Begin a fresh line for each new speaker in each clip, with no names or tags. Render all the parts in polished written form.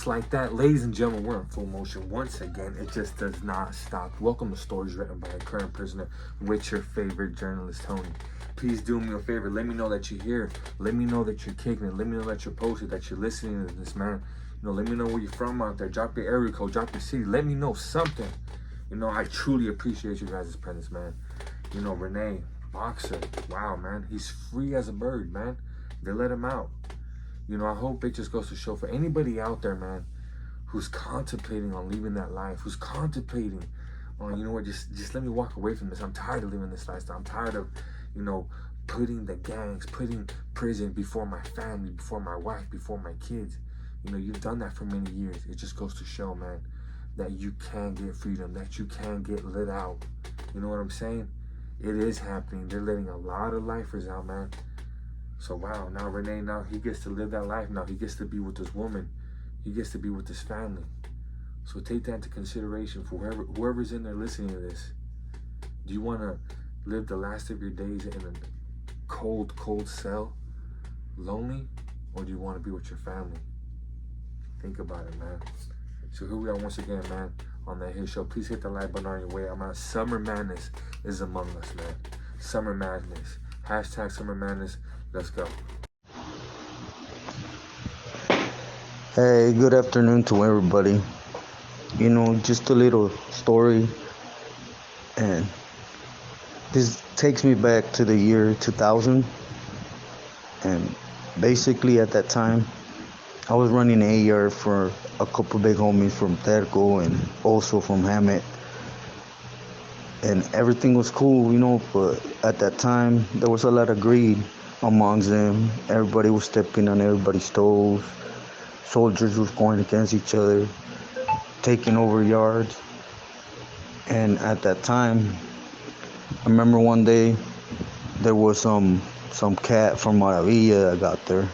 just like that, ladies and gentlemen, we're in full motion once again. It just does not stop. Welcome to Stories Written by a Current Prisoner with your favorite journalist, Tony. Please do me a favor. Let me know that you're here. Let me know that you're kicking it. Let me know that you're posted, that you're listening to this, man. Let me know where you're from out there. Drop your area code, drop your city. Let me know something. I truly appreciate you guys' presence, man. Renee, boxer. Wow, man. He's free as a bird, man. They let him out. I hope it just goes to show for anybody out there, man, who's contemplating on leaving that life, who's contemplating on, just let me walk away from this. I'm tired of living this lifestyle. I'm tired of, putting the gangs, putting prison before my family, before my wife, before my kids. You've done that for many years. It just goes to show, man, that you can get freedom, that you can get lit out. You know what I'm saying? It is happening. They're letting a lot of lifers out, man. So wow, now Renee, now he gets to live that life. Now he gets to be with this woman. He gets to be with his family. So take that into consideration for whoever's in there listening to this. Do you want to live the last of your days in a cold, cold cell, lonely, or do you want to be with your family? Think about it, man. So here we are once again, man, on that hit show. Please hit the like button on your way. Summer madness is among us, man. Summer madness. Hashtag summer madness. Let's go.
Hey, good afternoon to everybody. Just a little story, and this takes me back to the year 2000. And basically at that time, I was running AR for a couple big homies from Terco and also from Hammett. And everything was cool, but at that time, there was a lot of greed amongst them. Everybody was stepping on everybody's toes. Soldiers was going against each other, taking over yards. And at that time, I remember one day there was some cat from Maravilla that got there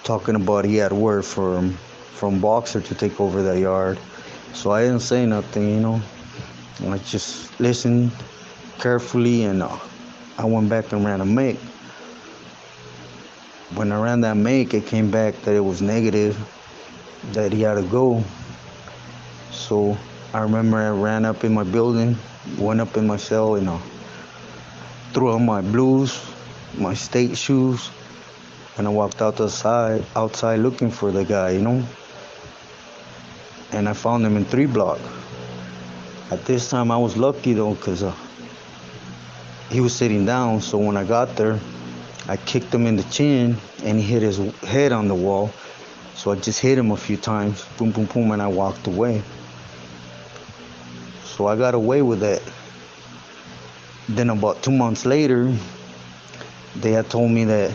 talking about he had word from Boxer to take over that yard. So I didn't say nothing, I just listened carefully, and I went back and ran a make. When I ran that make, it came back that it was negative, that he had to go. So I remember I ran up in my building, went up in my cell, and threw on my blues, my state shoes, and I walked outside looking for the guy, and I found him in 3 block. At this time, I was lucky though, because he was sitting down. So when I got there, I kicked him in the chin, and he hit his head on the wall. So I just hit him a few times, boom, boom, boom, and I walked away. So I got away with that. Then about 2 months later, they had told me that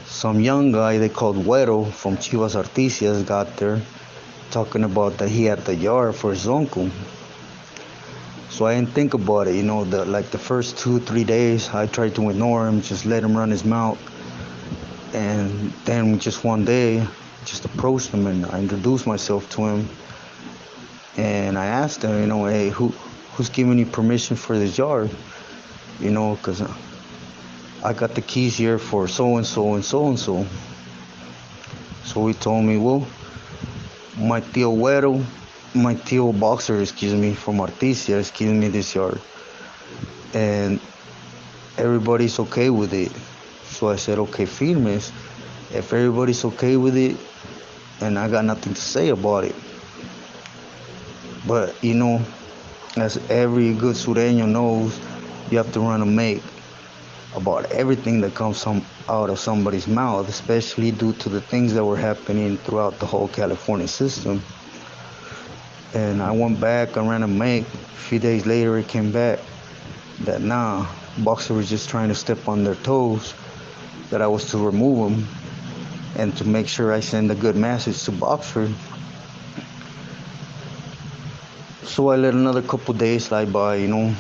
some young guy they called Güero from Chivas Articias got there, talking about that he had the yard for his uncle. So I didn't think about it, the first 2-3 days, I tried to ignore him, just let him run his mouth. And then just one day, just approached him and I introduced myself to him. And I asked him, hey, who's giving you permission for this yard? Because I got the keys here for so-and-so and so-and-so. So he told me, well, my tío Boxer, from Articia, is giving me this yard. And everybody's okay with it. So I said, okay, firmes. If everybody's okay with it, and I got nothing to say about it. But, as every good Sureño knows, you have to run a make about everything that comes out of somebody's mouth, especially due to the things that were happening throughout the whole California system. And I went back and ran a make. A few days later, it came back that Boxer was just trying to step on their toes, that I was to remove them and to make sure I send a good message to Boxer. So I let another couple days slide by, And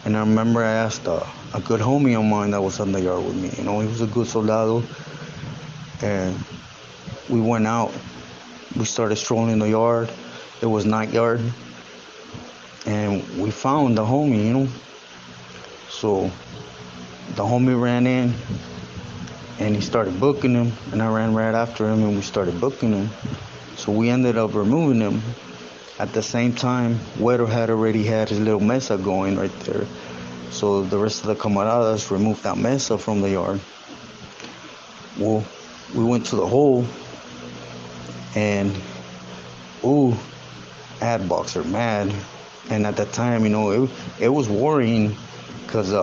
I remember I asked a good homie of mine that was on the yard with me. He was a good soldado. And we went out. We started strolling the yard. It was night yard. And we found the homie, So the homie ran in and he started booking him, and I ran right after him, and we started booking him. So we ended up removing him. At the same time, Güero had already had his little mesa going right there. So the rest of the camaradas removed that mesa from the yard. Well, we went to the hole, and I had Boxer mad. And at that time, it was worrying, because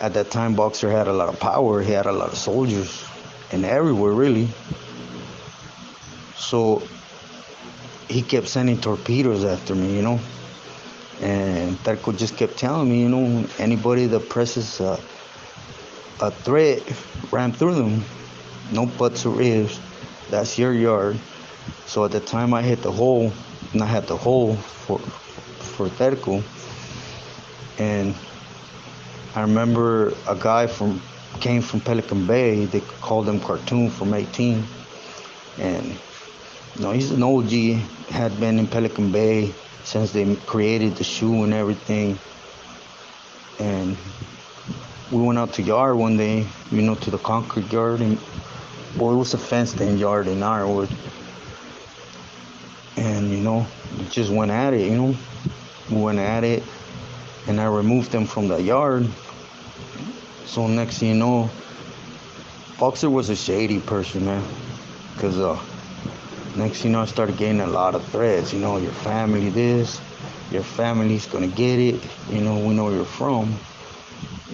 at that time Boxer had a lot of power. He had a lot of soldiers, and everywhere really. So he kept sending torpedoes after me, and Terco just kept telling me, anybody that presses a threat, ram through them, no buts or ifs, that's your yard. So at the time I hit the hole, and I had the hole for Terco, and I remember a guy came from Pelican Bay. They called him Cartoon from 18, and he's an OG, had been in Pelican Bay since they created the shoe and everything. And we went out to yard one day, to the concrete yard, and it was a fenced-in yard in Ironwood. And we just went at it, we went at it, and I removed them from the yard. So next thing you know, Boxer was a shady person, man, because next thing you know, I started getting a lot of threats. Your family this, your family's gonna get it. We know where you're from.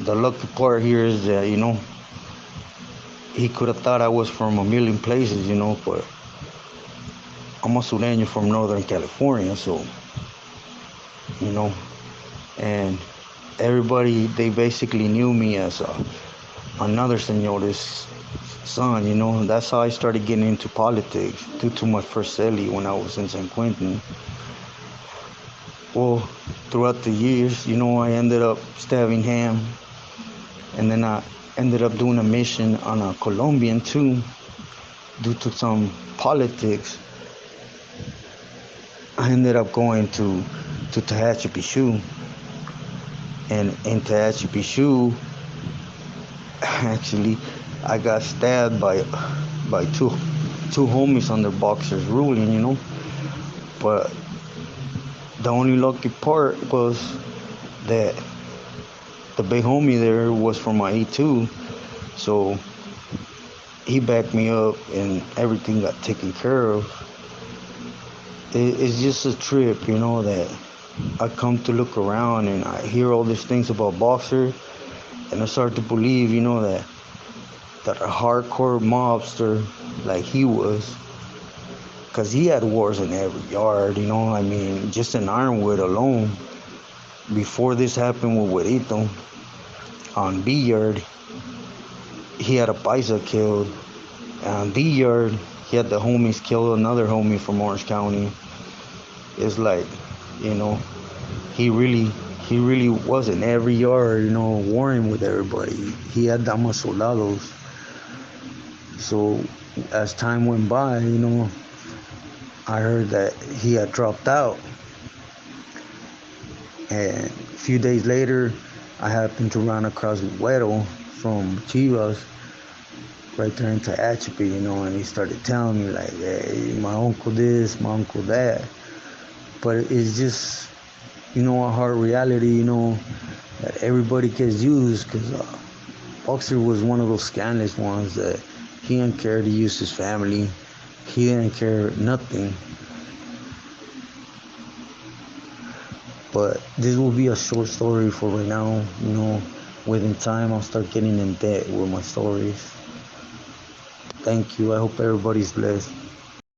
The lucky part here is that, he could have thought I was from a million places, but I'm a Sureño from Northern California, so, and everybody, they basically knew me as another señor's son, That's how I started getting into politics, due to my first celly when I was in San Quentin. Well, throughout the years, I ended up stabbing Ham, and then I ended up doing a mission on a Colombian too, due to some politics. I ended up going to Tehachapi, and in Tehachapi, actually, I got stabbed by two homies under Boxer's ruling, But the only lucky part was that the big homie there was from my E2, so he backed me up and everything got taken care of. It's just a trip, that I come to look around and I hear all these things about Boxer, and I start to believe, that a hardcore mobster like he was, because he had wars in every yard, just in Ironwood alone, before this happened with Huerito, on B yard, he had a paisa killed, and on D yard, he had the homies kill another homie from Orange County. It's like, he really was in every yard, warring with everybody. He had that much soldados. So as time went by, I heard that he had dropped out. And a few days later, I happened to run across Güero from Chivas, right there in Tehachapi, and he started telling me, like, hey, my uncle this, my uncle that. But it's just, a hard reality, that everybody gets used, because Boxer was one of those scandalous ones that he didn't care to use his family. He didn't care nothing. But this will be a short story for right now. Within time, I'll start getting in debt with my stories. Thank you. I hope everybody's blessed.